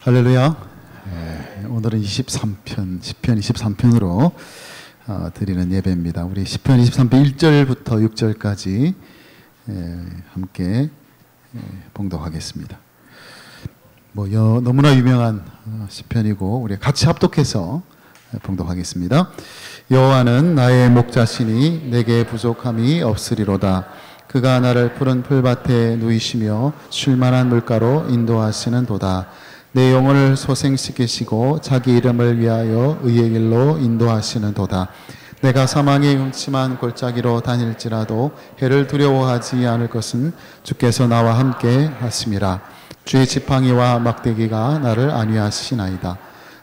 할렐루야. 오늘은 23편, 시편 23편으로 드리는 예배입니다. 우리 시편 23편 1절부터 6절까지 함께 봉독하겠습니다. 너무나 유명한 시편이고 우리 같이 합독해서 봉독하겠습니다. 여호와는 나의 목자시니 내게 부족함이 없으리로다. 그가 나를 푸른 풀밭에 누이시며 쉴만한 물가로 인도하시는 도다. 내 영혼을 소생시키시고 자기 이름을 위하여 의의 길로 인도하시는 도다. 내가 사망의 음침한 골짜기로 다닐지라도 해를 두려워하지 않을 것은 주께서 나와 함께 하심이라. 주의 지팡이와 막대기가 나를 안위하시나이다.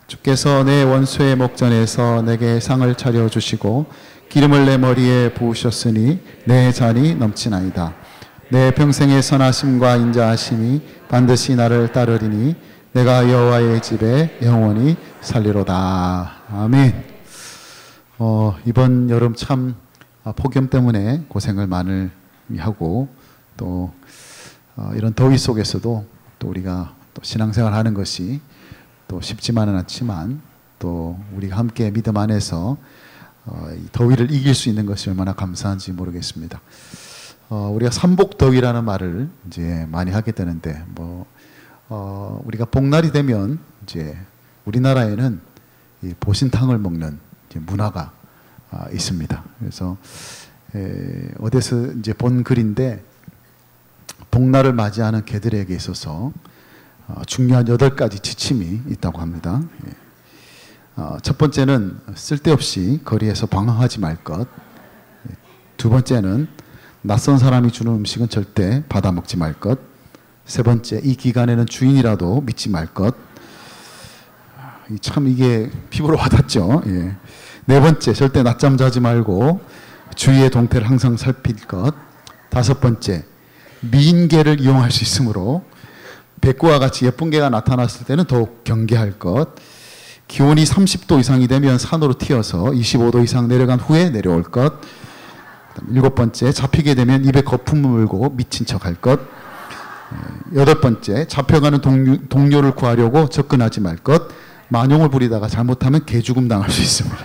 주께서 내 원수의 목전에서 내게 상을 차려주시고 기름을 내 머리에 부으셨으니 내 잔이 넘치나이다. 내 평생의 선하심과 인자하심이 반드시 나를 따르리니 내가 여호와의 집에 영원히 살리로다. 아멘. 이번 여름 참 폭염 때문에 고생을 많이 하고 또 이런 더위 속에서도 또 우리가 또 신앙생활 하는 것이 또 쉽지만은 않지만 또 우리가 함께 믿음 안에서 이 더위를 이길 수 있는 것이 얼마나 감사한지 모르겠습니다. 우리가 삼복더위라는 말을 이제 많이 하게 되는데 우리가 복날이 되면 이제 우리나라에는 이 보신탕을 먹는 이제 문화가 있습니다. 그래서 어디서 이제 본 글인데 복날을 맞이하는 개들에게 있어서 중요한 8가지 지침이 있다고 합니다. 첫 번째는 쓸데없이 거리에서 방황하지 말 것. 두 번째는 낯선 사람이 주는 음식은 절대 받아 먹지 말 것. 세 번째, 이 기간에는 주인이라도 믿지 말 것. 참 이게 피부로 와닿죠. 예. 네 번째, 절대 낮잠 자지 말고 주위의 동태를 항상 살필 것. 다섯 번째, 미인개를 이용할 수 있으므로 백구와 같이 예쁜 개가 나타났을 때는 더욱 경계할 것. 기온이 30도 이상이 되면 산으로 튀어서 25도 이상 내려간 후에 내려올 것. 일곱 번째, 잡히게 되면 입에 거품을 물고 미친 척할 것. 여덟 번째, 잡혀가는 동료를 구하려고 접근하지 말 것. 만용을 부리다가 잘못하면 개죽음 당할 수 있습니다.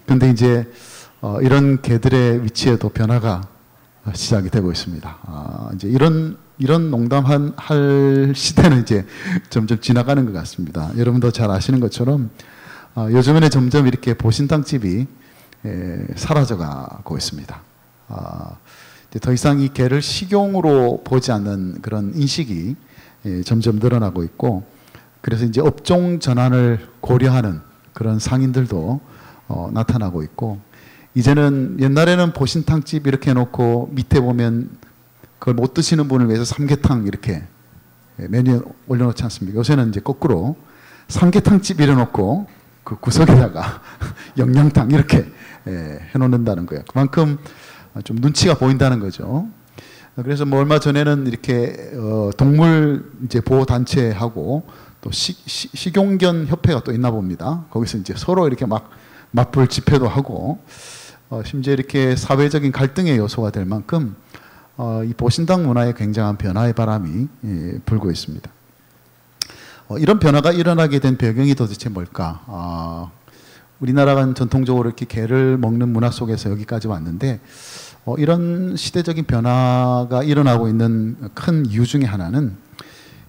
근데 이제 이런 개들의 위치에도 변화가 시작이 되고 있습니다. 이제 이런 농담할 시대는 이제 점점 지나가는 것 같습니다. 여러분도 잘 아시는 것처럼 요즘에는 점점 이렇게 보신탕집이 사라져가고 있습니다. 더 이상 이 개를 식용으로 보지 않는 그런 인식이 점점 늘어나고 있고, 그래서 이제 업종 전환을 고려하는 그런 상인들도 나타나고 있고, 이제는 옛날에는 보신탕집 이렇게 해놓고 밑에 보면 그걸 못 드시는 분을 위해서 삼계탕 이렇게 메뉴에 올려놓지 않습니까? 요새는 이제 거꾸로 삼계탕집 이래놓고 그 구석에다가 영양탕 이렇게 해놓는다는 거예요. 그만큼 좀 눈치가 보인다는 거죠. 그래서 얼마 전에는 이렇게 동물 이제 보호 단체하고 또 식용견 협회가 또 있나 봅니다. 거기서 이제 서로 이렇게 막 맞불 집회도 하고 심지어 이렇게 사회적인 갈등의 요소가 될 만큼 이 보신탕 문화에 굉장한 변화의 바람이 불고 있습니다. 이런 변화가 일어나게 된 배경이 도대체 뭘까? 우리나라가 전통적으로 이렇게 개를 먹는 문화 속에서 여기까지 왔는데 이런 시대적인 변화가 일어나고 있는 큰 이유 중에 하나는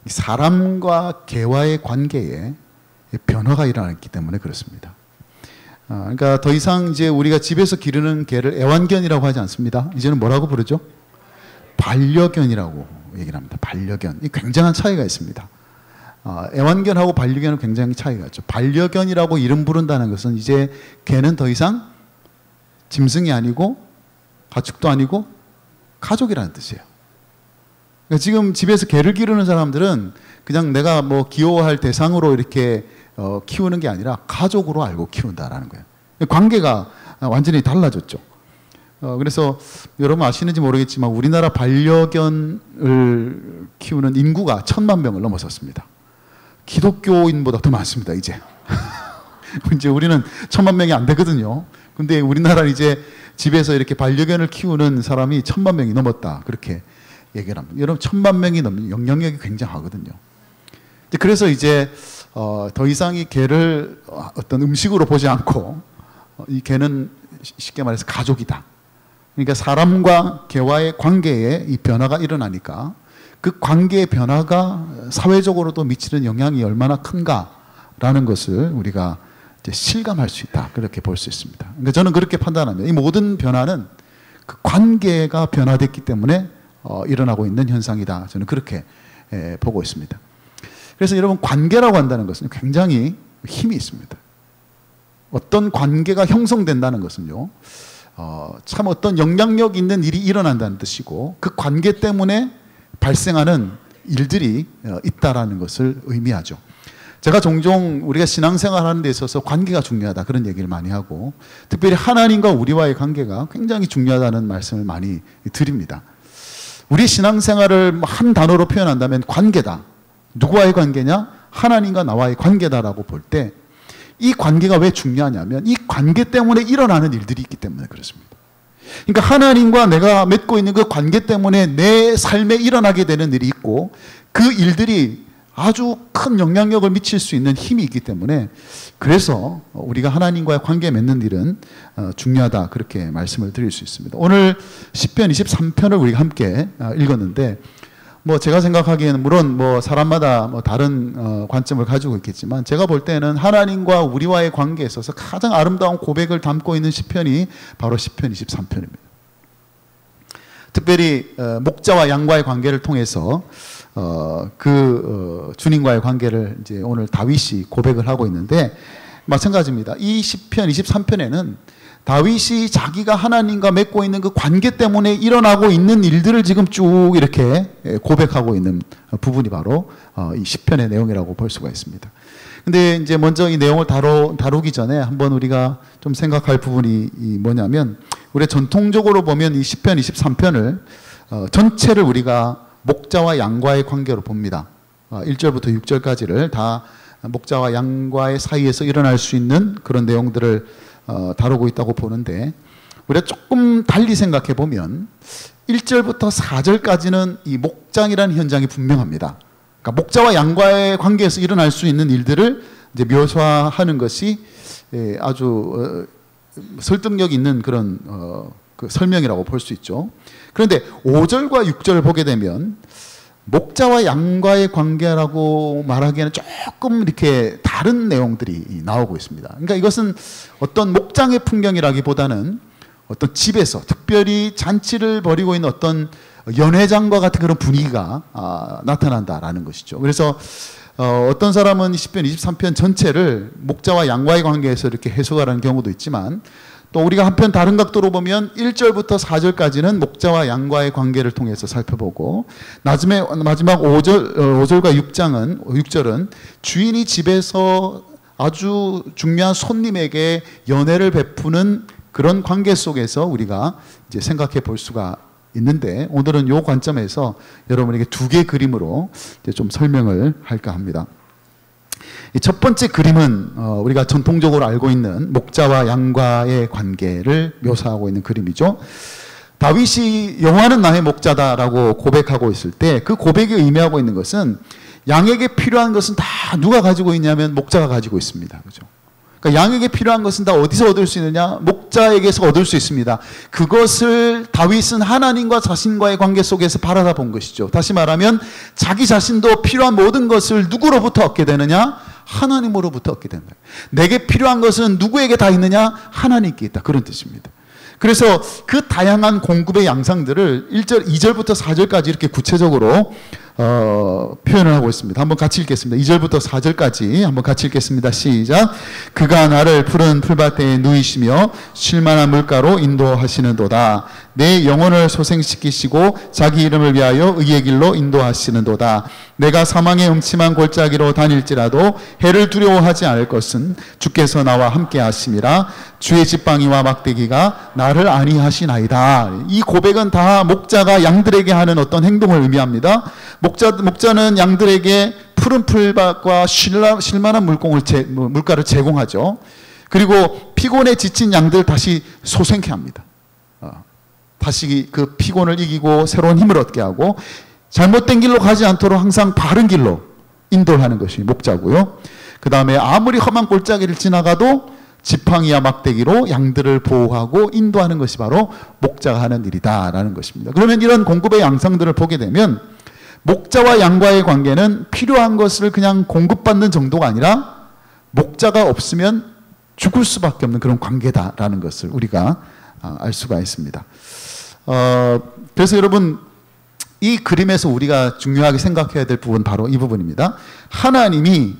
사람과 개와의 관계에 변화가 일어났기 때문에 그렇습니다. 그러니까 더 이상 이제 우리가 집에서 기르는 개를 애완견이라고 하지 않습니다. 이제는 뭐라고 부르죠? 반려견이라고 얘기를 합니다. 반려견. 이 굉장한 차이가 있습니다. 애완견하고 반려견은 굉장히 차이가 있죠. 반려견이라고 이름 부른다는 것은 이제 개는 더 이상 짐승이 아니고 가축도 아니고 가족이라는 뜻이에요. 그러니까 지금 집에서 개를 기르는 사람들은 그냥 내가 귀여워할 대상으로 이렇게 키우는 게 아니라 가족으로 알고 키운다라는 거예요. 관계가 완전히 달라졌죠. 그래서 여러분 아시는지 모르겠지만 우리나라 반려견을 키우는 인구가 1,000만 명을 넘어섰습니다. 기독교인보다 더 많습니다, 이제. 이제 우리는 1,000만 명이 안 되거든요. 근데 우리나라는 이제 집에서 이렇게 반려견을 키우는 사람이 1,000만 명이 넘었다. 그렇게 얘기를 합니다. 여러분 1000만 명이 넘는 영향력이 굉장하거든요. 그래서 이제 더 이상 이 개를 어떤 음식으로 보지 않고 이 개는 쉽게 말해서 가족이다. 그러니까 사람과 개와의 관계에 이 변화가 일어나니까 그 관계의 변화가 사회적으로도 미치는 영향이 얼마나 큰가라는 것을 우리가 이제 실감할 수 있다. 그렇게 볼 수 있습니다. 그러니까 저는 그렇게 판단합니다. 이 모든 변화는 그 관계가 변화됐기 때문에 일어나고 있는 현상이다. 저는 그렇게 보고 있습니다. 그래서 여러분 관계라고 한다는 것은 굉장히 힘이 있습니다. 어떤 관계가 형성된다는 것은요. 참 어떤 영향력 있는 일이 일어난다는 뜻이고 그 관계 때문에 발생하는 일들이 있다라는 것을 의미하죠. 제가 종종 우리가 신앙생활 하는 데 있어서 관계가 중요하다 그런 얘기를 많이 하고 특별히 하나님과 우리와의 관계가 굉장히 중요하다는 말씀을 많이 드립니다. 우리 신앙생활을 한 단어로 표현한다면 관계다. 누구와의 관계냐? 하나님과 나와의 관계다라고 볼 때 이 관계가 왜 중요하냐면 이 관계 때문에 일어나는 일들이 있기 때문에 그렇습니다. 그러니까 하나님과 내가 맺고 있는 그 관계 때문에 내 삶에 일어나게 되는 일이 있고 그 일들이 아주 큰 영향력을 미칠 수 있는 힘이 있기 때문에 그래서 우리가 하나님과의 관계 맺는 일은 중요하다 그렇게 말씀을 드릴 수 있습니다. 오늘 시편 23편을 우리가 함께 읽었는데 뭐 제가 생각하기에는 물론 뭐 사람마다 뭐 다른 관점을 가지고 있겠지만 제가 볼 때는 하나님과 우리와의 관계에 있어서 가장 아름다운 고백을 담고 있는 시편이 바로 시편 23편입니다. 특별히 목자와 양과의 관계를 통해서 주님과의 관계를 이제 오늘 다윗이 고백을 하고 있는데 마찬가지입니다. 이 시편 23편에는 다윗이 자기가 하나님과 맺고 있는 그 관계 때문에 일어나고 있는 일들을 지금 쭉 이렇게 고백하고 있는 부분이 바로 이 시편의 내용이라고 볼 수가 있습니다. 근데 이제 먼저 이 내용을 다루기 전에 한번 우리가 좀 생각할 부분이 뭐냐면 우리가 전통적으로 보면 이 시편 23편을 전체를 우리가 목자와 양과의 관계로 봅니다. 1절부터 6절까지를 다 목자와 양과의 사이에서 일어날 수 있는 그런 내용들을 다루고 있다고 보는데 우리가 조금 달리 생각해 보면 1절부터 4절까지는 이 목장이라는 현장이 분명합니다. 그러니까 목자와 양과의 관계에서 일어날 수 있는 일들을 이제 묘사하는 것이 아주 설득력 있는 그런 그 설명이라고 볼 수 있죠. 그런데 5절과 6절을 보게 되면 목자와 양과의 관계라고 말하기에는 조금 이렇게 다른 내용들이 나오고 있습니다. 그러니까 이것은 어떤 목장의 풍경이라기보다는 어떤 집에서 특별히 잔치를 벌이고 있는 어떤 연회장과 같은 그런 분위기가 나타난다라는 것이죠. 그래서 어떤 사람은 10편, 23편 전체를 목자와 양과의 관계에서 이렇게 해석하라는 경우도 있지만 또 우리가 한편 다른 각도로 보면 1절부터 4절까지는 목자와 양과의 관계를 통해서 살펴보고 마지막 5절과 6절은 주인이 집에서 아주 중요한 손님에게 연회를 베푸는 그런 관계 속에서 우리가 이제 생각해 볼 수가 있는데 오늘은 이 관점에서 여러분에게 두 개의 그림으로 이제 좀 설명을 할까 합니다. 첫 번째 그림은 우리가 전통적으로 알고 있는 목자와 양과의 관계를 묘사하고 있는 그림이죠. 다윗이 여호와는 나의 목자다라고 고백하고 있을 때 그 고백이 의미하고 있는 것은 양에게 필요한 것은 다 누가 가지고 있냐면 목자가 가지고 있습니다. 그죠? 그러니까 양에게 필요한 것은 다 어디서 얻을 수 있느냐? 목자에게서 얻을 수 있습니다. 그것을 다윗은 하나님과 자신과의 관계 속에서 바라다 본 것이죠. 다시 말하면 자기 자신도 필요한 모든 것을 누구로부터 얻게 되느냐? 하나님으로부터 얻게 된다. 내게 필요한 것은 누구에게 다 있느냐? 하나님께 있다. 그런 뜻입니다. 그래서 그 다양한 공급의 양상들을 1절, 2절부터 4절까지 이렇게 구체적으로 표현을 하고 있습니다. 한번 같이 읽겠습니다. 2절부터 4절까지 한번 같이 읽겠습니다. 시작. 그가 나를 푸른 풀밭에 누이시며 쉴만한 물가로 인도하시는도다. 내 영혼을 소생시키시고 자기 이름을 위하여 의의 길로 인도하시는도다. 내가 사망의 음침한 골짜기로 다닐지라도 해를 두려워하지 않을 것은 주께서 나와 함께 하심이라. 주의 지팡이와 막대기가 나를 안위하시나이다. 이 고백은 다 목자가 양들에게 하는 어떤 행동을 의미합니다. 목자는 양들에게 푸른 풀밭과 쉴만한 물가를 제공하죠. 그리고 피곤에 지친 양들 다시 소생케 합니다. 다시 그 피곤을 이기고 새로운 힘을 얻게 하고 잘못된 길로 가지 않도록 항상 바른 길로 인도하는 것이 목자고요. 그 다음에 아무리 험한 골짜기를 지나가도 지팡이와 막대기로 양들을 보호하고 인도하는 것이 바로 목자가 하는 일이다라는 것입니다. 그러면 이런 공급의 양상들을 보게 되면 목자와 양과의 관계는 필요한 것을 그냥 공급받는 정도가 아니라 목자가 없으면 죽을 수밖에 없는 그런 관계다라는 것을 우리가 알 수가 있습니다. 그래서 여러분 이 그림에서 우리가 중요하게 생각해야 될 부분 바로 이 부분입니다. 하나님이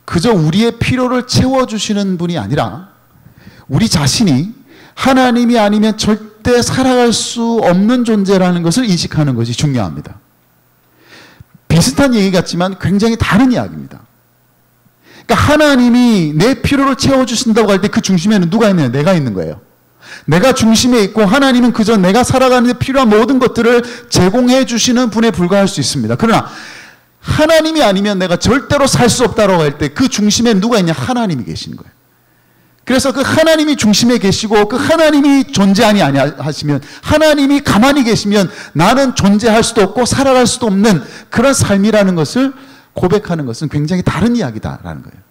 그저 우리의 필요를 채워주시는 분이 아니라 우리 자신이 하나님이 아니면 절대 살아갈 수 없는 존재라는 것을 인식하는 것이 중요합니다. 비슷한 얘기 같지만 굉장히 다른 이야기입니다. 그러니까 하나님이 내 필요를 채워주신다고 할 때 그 중심에는 누가 있느냐? 내가 있는 거예요. 내가 중심에 있고 하나님은 그저 내가 살아가는 데 필요한 모든 것들을 제공해 주시는 분에 불과할 수 있습니다. 그러나 하나님이 아니면 내가 절대로 살 수 없다고 할 때 그 중심에 누가 있냐? 하나님이 계시는 거예요. 그래서 그 하나님이 중심에 계시고 그 하나님이 존재하니 아니하시면 하나님이 가만히 계시면 나는 존재할 수도 없고 살아갈 수도 없는 그런 삶이라는 것을 고백하는 것은 굉장히 다른 이야기다라는 거예요.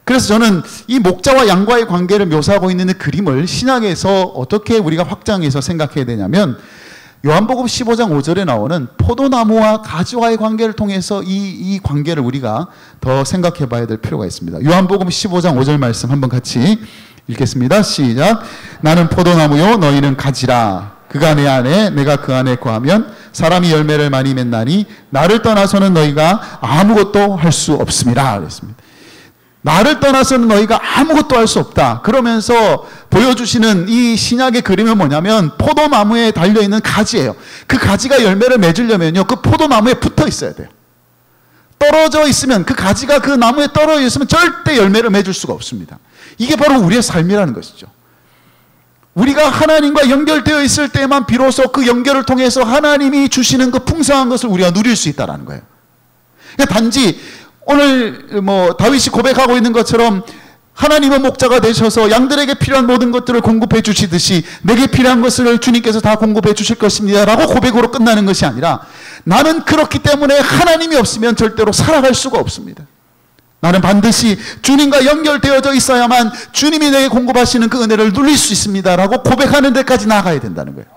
그래서 저는 이 목자와 양과의 관계를 묘사하고 있는 이 그림을 신약에서 어떻게 우리가 확장해서 생각해야 되냐면 요한복음 15장 5절에 나오는 포도나무와 가지와의 관계를 통해서 이 관계를 우리가 더 생각해 봐야 될 필요가 있습니다. 요한복음 15장 5절 말씀 한번 같이 읽겠습니다. 시작. 나는 포도나무요 너희는 가지라. 그가 내 안에 내가 그 안에 거하면 사람이 열매를 많이 맺나니 나를 떠나서는 너희가 아무것도 할 수 없음이라 그랬습니다. 나를 떠나서는 너희가 아무것도 할 수 없다. 그러면서 보여주시는 이 신약의 그림은 뭐냐면 포도나무에 달려있는 가지예요. 그 가지가 열매를 맺으려면요 그 포도나무에 붙어 있어야 돼요. 떨어져 있으면 그 가지가 그 나무에 떨어져 있으면 절대 열매를 맺을 수가 없습니다. 이게 바로 우리의 삶이라는 것이죠. 우리가 하나님과 연결되어 있을 때만 비로소 그 연결을 통해서 하나님이 주시는 그 풍성한 것을 우리가 누릴 수 있다는 거예요. 그러니까 단지 오늘 다윗이 고백하고 있는 것처럼 하나님은 목자가 되셔서 양들에게 필요한 모든 것들을 공급해 주시듯이 내게 필요한 것을 주님께서 다 공급해 주실 것입니다 라고 고백으로 끝나는 것이 아니라 나는 그렇기 때문에 하나님이 없으면 절대로 살아갈 수가 없습니다. 나는 반드시 주님과 연결되어져 있어야만 주님이 내게 공급하시는 그 은혜를 누릴 수 있습니다 라고 고백하는 데까지 나아가야 된다는 거예요.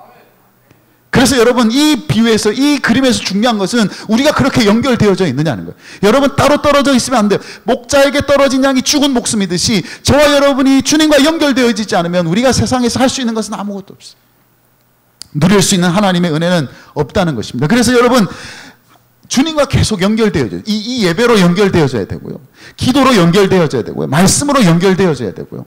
그래서 여러분 이 비유에서 이 그림에서 중요한 것은 우리가 그렇게 연결되어져 있느냐는 거예요. 여러분 따로 떨어져 있으면 안 돼요. 목자에게 떨어진 양이 죽은 목숨이듯이 저와 여러분이 주님과 연결되어 있지 않으면 우리가 세상에서 할 수 있는 것은 아무것도 없어요. 누릴 수 있는 하나님의 은혜는 없다는 것입니다. 그래서 여러분 주님과 계속 연결되어져요. 이 예배로 연결되어져야 되고요. 기도로 연결되어져야 되고요. 말씀으로 연결되어져야 되고요.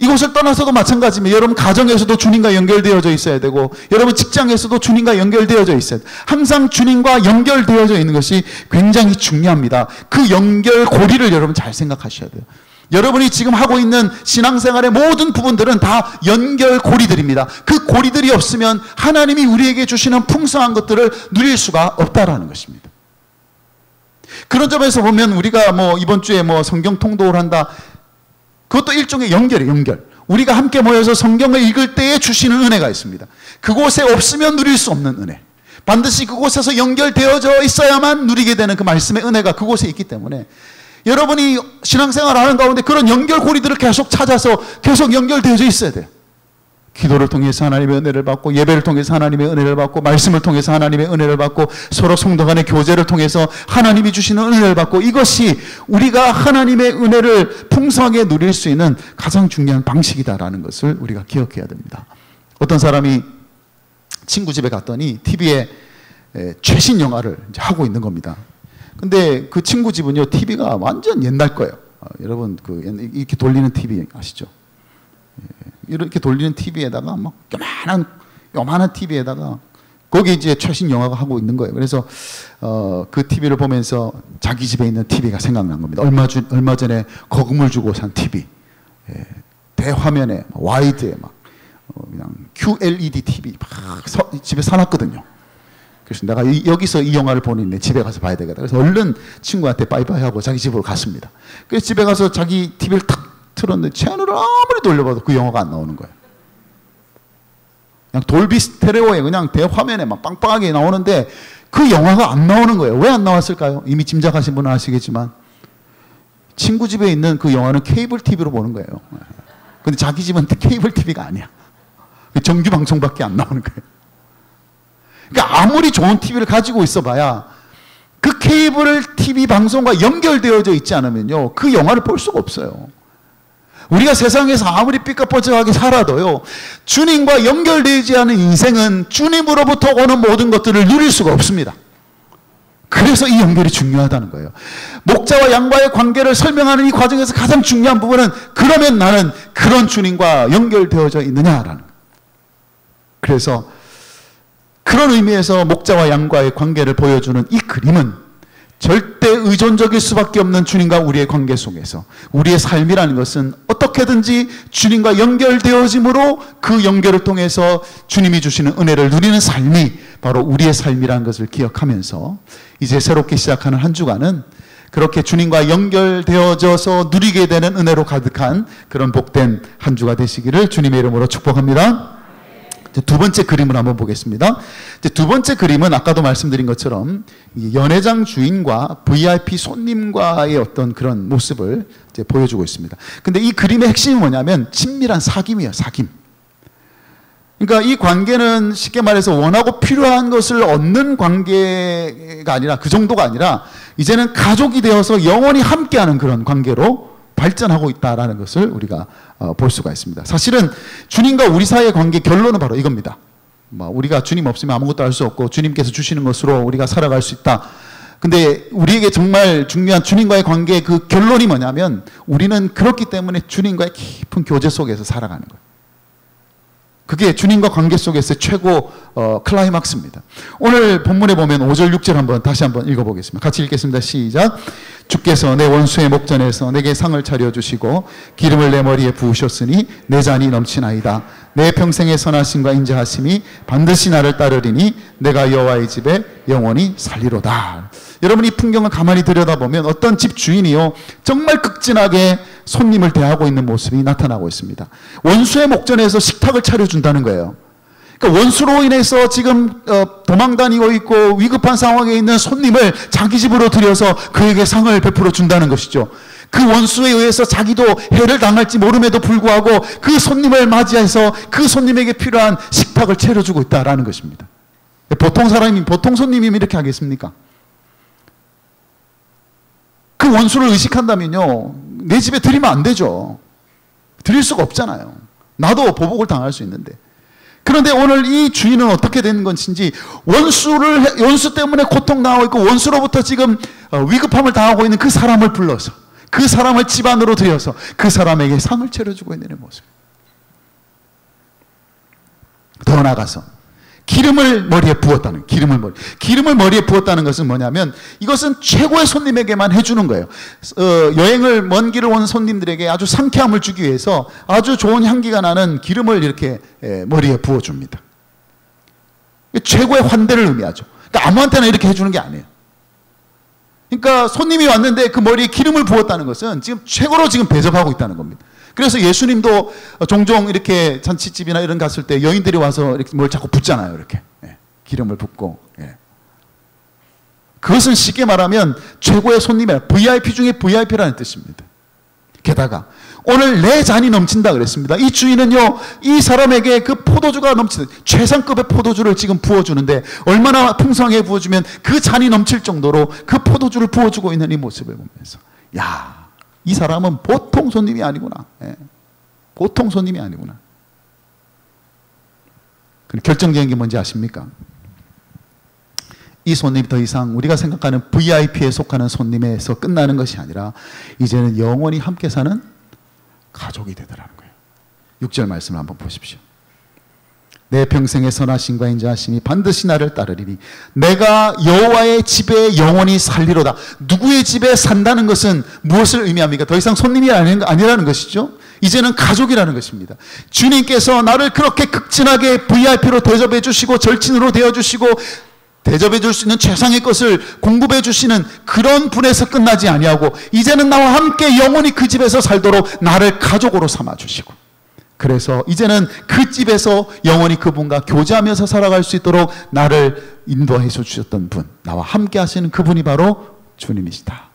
이곳을 떠나서도 마찬가지입니다. 여러분 가정에서도 주님과 연결되어져 있어야 되고 여러분 직장에서도 주님과 연결되어져 있어야 돼요. 항상 주님과 연결되어져 있는 것이 굉장히 중요합니다. 그 연결고리를 여러분 잘 생각하셔야 돼요. 여러분이 지금 하고 있는 신앙생활의 모든 부분들은 다 연결고리들입니다. 그 고리들이 없으면 하나님이 우리에게 주시는 풍성한 것들을 누릴 수가 없다라는 것입니다. 그런 점에서 보면 우리가 이번 주에 성경 통독을 한다. 그것도 일종의 연결이에요. 연결. 우리가 함께 모여서 성경을 읽을 때에 주시는 은혜가 있습니다. 그곳에 없으면 누릴 수 없는 은혜. 반드시 그곳에서 연결되어져 있어야만 누리게 되는 그 말씀의 은혜가 그곳에 있기 때문에 여러분이 신앙생활을 하는 가운데 그런 연결고리들을 계속 찾아서 계속 연결되어져 있어야 돼요. 기도를 통해서 하나님의 은혜를 받고 예배를 통해서 하나님의 은혜를 받고 말씀을 통해서 하나님의 은혜를 받고 서로 성도 간의 교제를 통해서 하나님이 주시는 은혜를 받고 이것이 우리가 하나님의 은혜를 풍성하게 누릴 수 있는 가장 중요한 방식이다라는 것을 우리가 기억해야 됩니다. 어떤 사람이 친구 집에 갔더니 TV에 최신 영화를 이제 하고 있는 겁니다. 근데 그 친구 집은요 TV가 완전 옛날 거예요. 여러분 이렇게 돌리는 TV 아시죠? 이렇게 돌리는 TV에다가 막 요만한 TV에다가 거기 이제 최신 영화가 하고 있는 거예요. 그래서 그 TV를 보면서 자기 집에 있는 TV가 생각난 겁니다. 얼마 전에 거금을 주고 산 TV, 대화면에 와이드에 그냥 QLED TV 막 집에 사놨거든요. 그래서 내가 여기서 이 영화를 보는데 집에 가서 봐야 되겠다. 그래서 얼른 친구한테 빠이빠이 하고 자기 집으로 갔습니다. 그래서 집에 가서 자기 TV를 탁 틀었는데 채널을 아무리 돌려봐도 그 영화가 안 나오는 거예요. 그냥 돌비 스테레오에 그냥 대화면에 막 빵빵하게 나오는데 그 영화가 안 나오는 거예요. 왜 안 나왔을까요? 이미 짐작하신 분은 아시겠지만 친구 집에 있는 그 영화는 케이블 TV로 보는 거예요. 근데 자기 집은 케이블 TV가 아니야. 정규 방송밖에 안 나오는 거예요. 그러니까 아무리 좋은 TV를 가지고 있어봐야 그 케이블 TV 방송과 연결되어져 있지 않으면요, 그 영화를 볼 수가 없어요. 우리가 세상에서 아무리 삐까뻔쩍하게 살아도요, 주님과 연결되지 않은 인생은 주님으로부터 오는 모든 것들을 누릴 수가 없습니다. 그래서 이 연결이 중요하다는 거예요. 목자와 양과의 관계를 설명하는 이 과정에서 가장 중요한 부분은, 그러면 나는 그런 주님과 연결되어져 있느냐라는 거예요. 그래서 그런 의미에서 목자와 양과의 관계를 보여주는 이 그림은 절대 의존적일 수밖에 없는 주님과 우리의 관계 속에서 우리의 삶이라는 것은 어떻게든지 주님과 연결되어짐으로 그 연결을 통해서 주님이 주시는 은혜를 누리는 삶이 바로 우리의 삶이라는 것을 기억하면서 이제 새롭게 시작하는 한 주간은 그렇게 주님과 연결되어져서 누리게 되는 은혜로 가득한 그런 복된 한 주가 되시기를 주님의 이름으로 축복합니다. 두 번째 그림을 한번 보겠습니다. 두 번째 그림은 아까도 말씀드린 것처럼 연회장 주인과 VIP 손님과의 어떤 그런 모습을 이제 보여주고 있습니다. 근데 이 그림의 핵심이 뭐냐면 친밀한 사귐이에요. 사귐. 그러니까 이 관계는 쉽게 말해서 원하고 필요한 것을 얻는 관계가 아니라, 그 정도가 아니라 이제는 가족이 되어서 영원히 함께하는 그런 관계로 발전하고 있다는 것을 우리가 볼 수가 있습니다. 사실은 주님과 우리 사이의 관계 결론은 바로 이겁니다. 우리가 주님 없으면 아무것도 할 수 없고 주님께서 주시는 것으로 우리가 살아갈 수 있다. 근데 우리에게 정말 중요한 주님과의 관계의 그 결론이 뭐냐면, 우리는 그렇기 때문에 주님과의 깊은 교제 속에서 살아가는 거예요. 그게 주님과 관계 속에서 최고 클라이막스입니다. 오늘 본문에 보면 5절 6절 한번 다시 한번 읽어보겠습니다. 같이 읽겠습니다. 시작. 주께서 내 원수의 목전에서 내게 상을 차려주시고 기름을 내 머리에 부으셨으니 내 잔이 넘치나이다. 내 평생의 선하심과 인자하심이 반드시 나를 따르리니 내가 여호와의 집에 영원히 살리로다. 여러분, 이 풍경을 가만히 들여다보면 어떤 집 주인이요, 정말 극진하게 손님을 대하고 있는 모습이 나타나고 있습니다. 원수의 목전에서 식탁을 차려준다는 거예요. 그러니까 원수로 인해서 지금 도망다니고 있고 위급한 상황에 있는 손님을 자기 집으로 들여서 그에게 상을 베풀어 준다는 것이죠. 그 원수에 의해서 자기도 해를 당할지 모름에도 불구하고 그 손님을 맞이해서 그 손님에게 필요한 식탁을 차려주고 있다는 것입니다. 보통 사람이, 보통 손님이면 이렇게 하겠습니까? 그 원수를 의식한다면요, 내 집에 들이면 안 되죠. 드릴 수가 없잖아요. 나도 보복을 당할 수 있는데. 그런데 오늘 이 주인은 어떻게 되는 것인지, 원수 때문에 고통당하고 있고 원수로부터 지금 위급함을 당하고 있는 그 사람을 불러서 그 사람을 집 안으로 들여서 그 사람에게 상을 차려주고 있는 모습. 더 나아가서 기름을 머리에 부었다는, 기름을 머리에 부었다는 것은 뭐냐면, 이것은 최고의 손님에게만 해주는 거예요. 여행을 먼 길을 온 손님들에게 아주 상쾌함을 주기 위해서 아주 좋은 향기가 나는 기름을 이렇게 머리에 부어줍니다. 최고의 환대를 의미하죠. 그러니까 아무한테나 이렇게 해주는 게 아니에요. 그러니까 손님이 왔는데 그 머리에 기름을 부었다는 것은 지금 최고로 지금 대접하고 있다는 겁니다. 그래서 예수님도 종종 이렇게 잔치집이나 이런 갔을 때 여인들이 와서 이렇게 뭘 자꾸 붓잖아요. 이렇게 기름을 붓고. 그것은 쉽게 말하면 최고의 손님이에요. VIP 중에 VIP라는 뜻입니다. 게다가 오늘 내 잔이 넘친다 그랬습니다. 이 주인은요, 이 사람에게 그 포도주가 넘치는 최상급의 포도주를 지금 부어주는데, 얼마나 풍성하게 부어주면 그 잔이 넘칠 정도로 그 포도주를 부어주고 있는 이 모습을 보면서, 야, 이 사람은 보통 손님이 아니구나. 보통 손님이 아니구나. 결정적인 게 뭔지 아십니까? 이 손님이 더 이상 우리가 생각하는 VIP에 속하는 손님에서 끝나는 것이 아니라 이제는 영원히 함께 사는 가족이 되더라는 거예요. 6절 말씀을 한번 보십시오. 내 평생의 선하심과 인자하심이 반드시 나를 따르리니 내가 여호와의 집에 영원히 살리로다. 누구의 집에 산다는 것은 무엇을 의미합니까? 더 이상 손님이 아니라는 것이죠. 이제는 가족이라는 것입니다. 주님께서 나를 그렇게 극진하게 VIP로 대접해 주시고 절친으로 되어 주시고 대접해 줄 수 있는 최상의 것을 공급해 주시는 그런 분에서 끝나지 아니하고, 이제는 나와 함께 영원히 그 집에서 살도록 나를 가족으로 삼아 주시고, 그래서 이제는 그 집에서 영원히 그분과 교제하면서 살아갈 수 있도록 나를 인도해 주셨던 분, 나와 함께 하시는 그분이 바로 주님이시다.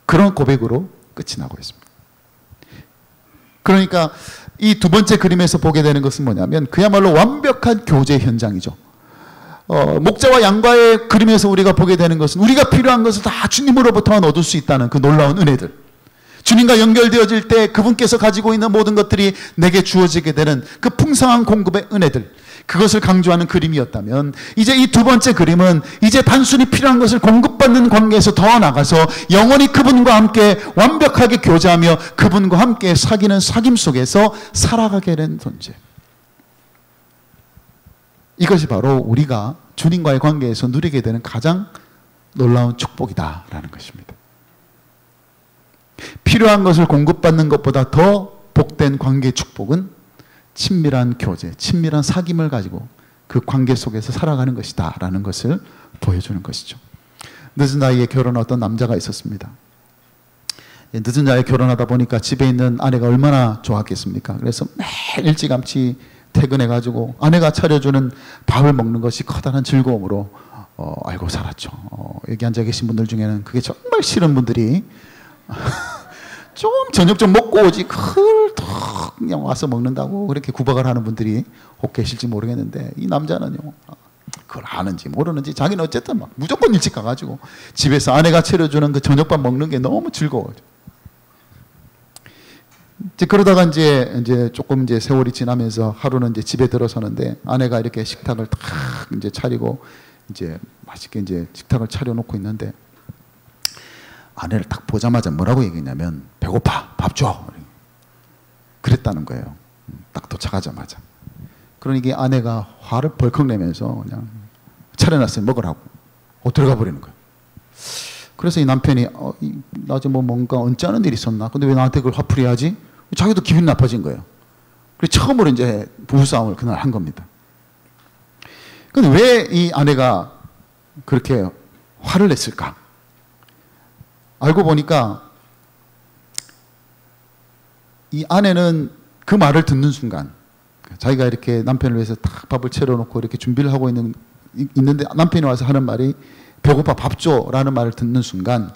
그런 고백으로 끝이 나고 있습니다. 그러니까 이 두 번째 그림에서 보게 되는 것은 뭐냐면 그야말로 완벽한 교제 현장이죠. 목자와 양과의 그림에서 우리가 보게 되는 것은 우리가 필요한 것을 다 주님으로부터만 얻을 수 있다는 그 놀라운 은혜들, 주님과 연결되어질 때 그분께서 가지고 있는 모든 것들이 내게 주어지게 되는 그 풍성한 공급의 은혜들, 그것을 강조하는 그림이었다면, 이제 이 두 번째 그림은 이제 단순히 필요한 것을 공급받는 관계에서 더 나가서 영원히 그분과 함께 완벽하게 교제하며 그분과 함께 사귀는 사귐 속에서 살아가게 된 존재. 이것이 바로 우리가 주님과의 관계에서 누리게 되는 가장 놀라운 축복이다라는 것입니다. 필요한 것을 공급받는 것보다 더 복된 관계 축복은 친밀한 교제, 친밀한 사귐을 가지고 그 관계 속에서 살아가는 것이다 라는 것을 보여주는 것이죠. 늦은 나이에 결혼한 어떤 남자가 있었습니다. 늦은 나이에 결혼하다 보니까 집에 있는 아내가 얼마나 좋았겠습니까? 그래서 매일 일찌감치 퇴근해가지고 아내가 차려주는 밥을 먹는 것이 커다란 즐거움으로 알고 살았죠. 여기 앉아 계신 분들 중에는 그게 정말 싫은 분들이 좀 저녁 좀 먹고 오지 그걸 더 그냥 와서 먹는다고 그렇게 구박을 하는 분들이 혹 계실지 모르겠는데, 이 남자는요 그걸 아는지 모르는지 자기는 어쨌든 막 무조건 일찍 가가지고 집에서 아내가 차려주는 그 저녁밥 먹는 게 너무 즐거워요. 이제 그러다가 이제 조금 이제 세월이 지나면서 하루는 이제 집에 들어서는데 아내가 이렇게 식탁을 탁 이제 차리고 이제 맛있게 이제 식탁을 차려놓고 있는데, 아내를 딱 보자마자 뭐라고 얘기했냐면 배고파, 밥 줘, 그랬다는 거예요. 딱 도착하자마자. 그러니까 아내가 화를 벌컥 내면서 그냥 차려놨어요. 먹으라고. 들어가 버리는 거예요. 그래서 이 남편이 낮에 뭔가 언짢은 일이 있었나? 근데 왜 나한테 그걸 화풀이하지? 자기도 기분이 나빠진 거예요. 그래서 처음으로 이제 부부싸움을 그날 한 겁니다. 근데 왜 이 아내가 그렇게 화를 냈을까? 알고 보니까 이 아내는 그 말을 듣는 순간, 자기가 이렇게 남편을 위해서 딱 밥을 차려놓고 이렇게 준비를 하고 있는데 남편이 와서 하는 말이 배고파 밥 줘라는 말을 듣는 순간,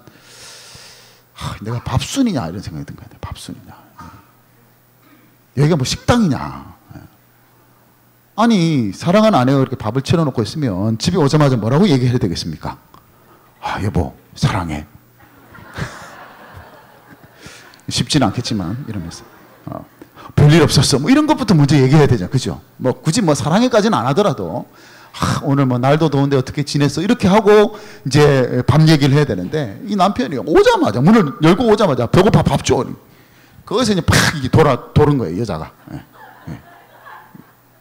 내가 밥순이냐 이런 생각이 든 거예요. 밥순이냐, 여기가 뭐 식당이냐. 아니 사랑하는 아내가 그렇게 밥을 차려놓고 있으면 집에 오자마자 뭐라고 얘기해야 되겠습니까? 여보 사랑해. 쉽지는 않겠지만 이러면서 별일 없었어 뭐 이런 것부터 먼저 얘기해야 되죠. 그죠? 뭐 굳이 뭐 사랑해까지는 안 하더라도 오늘 뭐 날도 더운데 어떻게 지냈어 이렇게 하고 이제 밥 얘기를 해야 되는데, 이 남편이 오자마자 문을 열고 오자마자 배고파 밥 줘. 거기서 이제 팍 이게 도는 거예요, 여자가.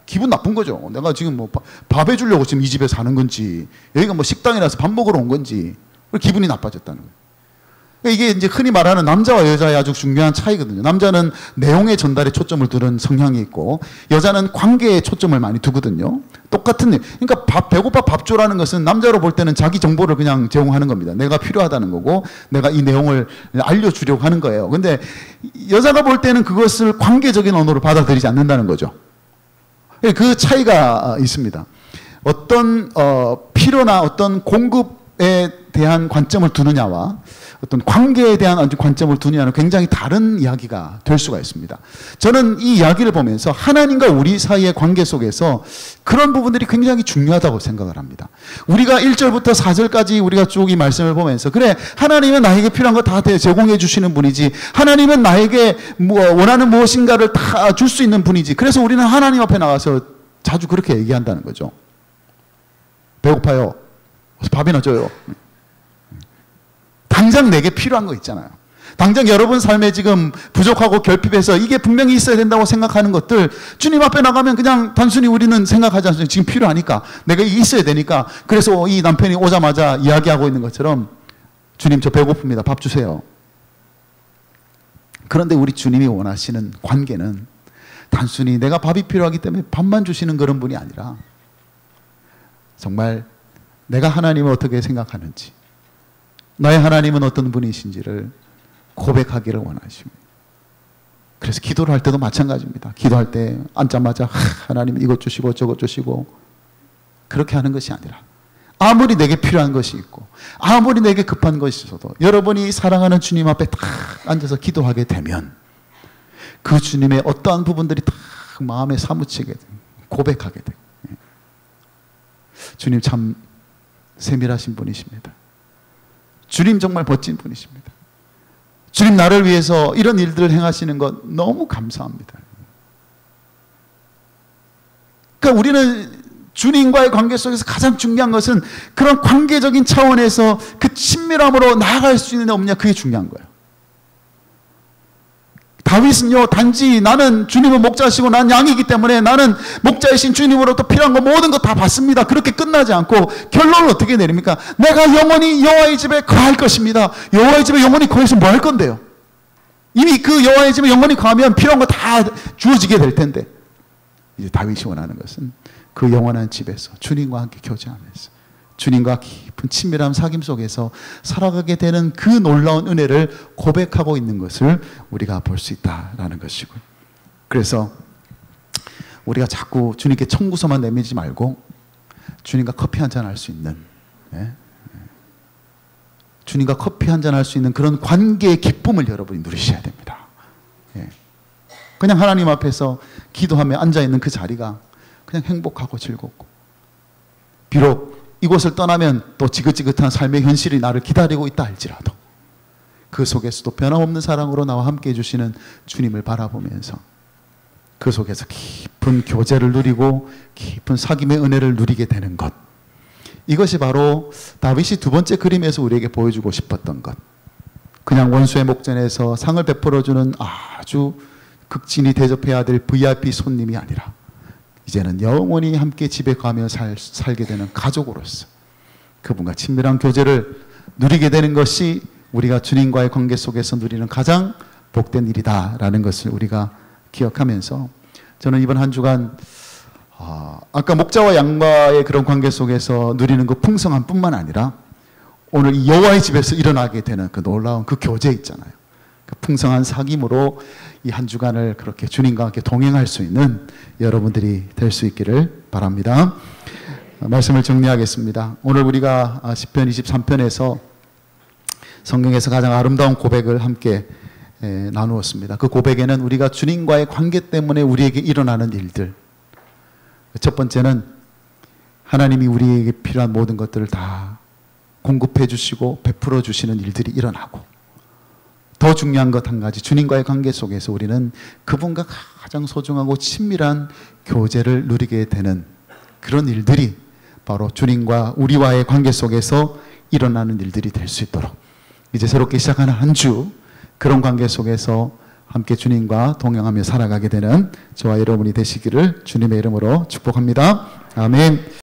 기분 나쁜 거죠. 내가 지금 뭐 밥 해주려고 지금 이 집에 사는 건지, 여기가 뭐 식당이라서 밥 먹으러 온 건지, 기분이 나빠졌다는 거예요. 이게 이제 흔히 말하는 남자와 여자의 아주 중요한 차이거든요. 남자는 내용의 전달에 초점을 두는 성향이 있고, 여자는 관계에 초점을 많이 두거든요. 똑같은 일. 그러니까 배고파 밥 줘라는 것은 남자로 볼 때는 자기 정보를 그냥 제공하는 겁니다. 내가 필요하다는 거고, 내가 이 내용을 알려주려고 하는 거예요. 근데 여자가 볼 때는 그것을 관계적인 언어로 받아들이지 않는다는 거죠. 그 차이가 있습니다. 어떤 필요나 어떤 공급에 대한 관점을 두느냐와 어떤 관계에 대한 관점을 두느냐는 굉장히 다른 이야기가 될 수가 있습니다. 저는 이 이야기를 보면서 하나님과 우리 사이의 관계 속에서 그런 부분들이 굉장히 중요하다고 생각을 합니다. 우리가 1절부터 4절까지 우리가 쭉 이 말씀을 보면서, 그래 하나님은 나에게 필요한 거 다 제공해 주시는 분이지, 하나님은 나에게 원하는 무엇인가를 다 줄 수 있는 분이지, 그래서 우리는 하나님 앞에 나가서 자주 그렇게 얘기한다는 거죠. 배고파요, 밥이나 줘요. 당장 내게 필요한 거 있잖아요. 당장 여러분 삶에 지금 부족하고 결핍해서 이게 분명히 있어야 된다고 생각하는 것들, 주님 앞에 나가면 그냥 단순히 우리는 생각하지 않습니다. 지금 필요하니까, 내가 이게 있어야 되니까. 그래서 이 남편이 오자마자 이야기하고 있는 것처럼, 주님 저 배고픕니다, 밥 주세요. 그런데 우리 주님이 원하시는 관계는 단순히 내가 밥이 필요하기 때문에 밥만 주시는 그런 분이 아니라, 정말 내가 하나님을 어떻게 생각하는지, 나의 하나님은 어떤 분이신지를 고백하기를 원하십니다. 그래서 기도를 할 때도 마찬가지입니다. 기도할 때 앉자마자 하나님 이것 주시고 저것 주시고 그렇게 하는 것이 아니라 아무리 내게 필요한 것이 있고 아무리 내게 급한 것이 있어도 여러분이 사랑하는 주님 앞에 딱 앉아서 기도하게 되면 그 주님의 어떠한 부분들이 딱 마음에 사무치게 돼요. 고백하게 돼요. 주님 참 세밀하신 분이십니다. 주님 정말 멋진 분이십니다. 주님 나를 위해서 이런 일들을 행하시는 것 너무 감사합니다. 그러니까 우리는 주님과의 관계 속에서 가장 중요한 것은 그런 관계적인 차원에서 그 친밀함으로 나아갈 수 있느냐 없느냐, 그게 중요한 거예요. 다윗은요, 단지 나는 주님은 목자시고 난 양이기 때문에 나는 목자이신 주님으로부터 필요한 거 모든 거 다 받습니다. 그렇게 끝나지 않고 결론을 어떻게 내립니까? 내가 영원히 여호와의 집에 거할 것입니다. 여호와의 집에 영원히 거해서 뭐 할 건데요? 이미 그 여호와의 집에 영원히 거하면 필요한 거 다 주어지게 될 텐데, 이제 다윗이 원하는 것은 그 영원한 집에서 주님과 함께 교제하면서 주님과 깊은 친밀한 사귐 속에서 살아가게 되는 그 놀라운 은혜를 고백하고 있는 것을 우리가 볼 수 있다라는 것이고요. 그래서 우리가 자꾸 주님께 청구서만 내밀지 말고 주님과 커피 한잔 할 수 있는, 주님과 커피 한잔 할 수 있는 그런 관계의 기쁨을 여러분이 누리셔야 됩니다. 그냥 하나님 앞에서 기도하며 앉아있는 그 자리가 그냥 행복하고 즐겁고, 비록 이곳을 떠나면 또 지긋지긋한 삶의 현실이 나를 기다리고 있다 할지라도 그 속에서도 변함없는 사랑으로 나와 함께 해주시는 주님을 바라보면서 그 속에서 깊은 교제를 누리고 깊은 사귐의 은혜를 누리게 되는 것, 이것이 바로 다윗이 두 번째 그림에서 우리에게 보여주고 싶었던 것. 그냥 원수의 목전에서 상을 베풀어주는 아주 극진히 대접해야 될 VIP 손님이 아니라 이제는 영원히 함께 집에 가며 살게 되는 가족으로서 그분과 친밀한 교제를 누리게 되는 것이 우리가 주님과의 관계 속에서 누리는 가장 복된 일이다라는 것을 우리가 기억하면서, 저는 이번 한 주간 아까 목자와 양과의 그런 관계 속에서 누리는 그 풍성함 뿐만 아니라 오늘 이 여호와의 집에서 일어나게 되는 그 놀라운 그 교제 있잖아요. 그 풍성한 사귐으로 이 한 주간을 그렇게 주님과 함께 동행할 수 있는 여러분들이 될 수 있기를 바랍니다. 말씀을 정리하겠습니다. 오늘 우리가 시편 23편에서 성경에서 가장 아름다운 고백을 함께 나누었습니다. 그 고백에는 우리가 주님과의 관계 때문에 우리에게 일어나는 일들, 첫 번째는 하나님이 우리에게 필요한 모든 것들을 다 공급해 주시고 베풀어 주시는 일들이 일어나고, 더 중요한 것 한 가지, 주님과의 관계 속에서 우리는 그분과 가장 소중하고 친밀한 교제를 누리게 되는 그런 일들이 바로 주님과 우리와의 관계 속에서 일어나는 일들이 될 수 있도록 이제 새롭게 시작하는 한 주, 그런 관계 속에서 함께 주님과 동행하며 살아가게 되는 저와 여러분이 되시기를 주님의 이름으로 축복합니다. 아멘.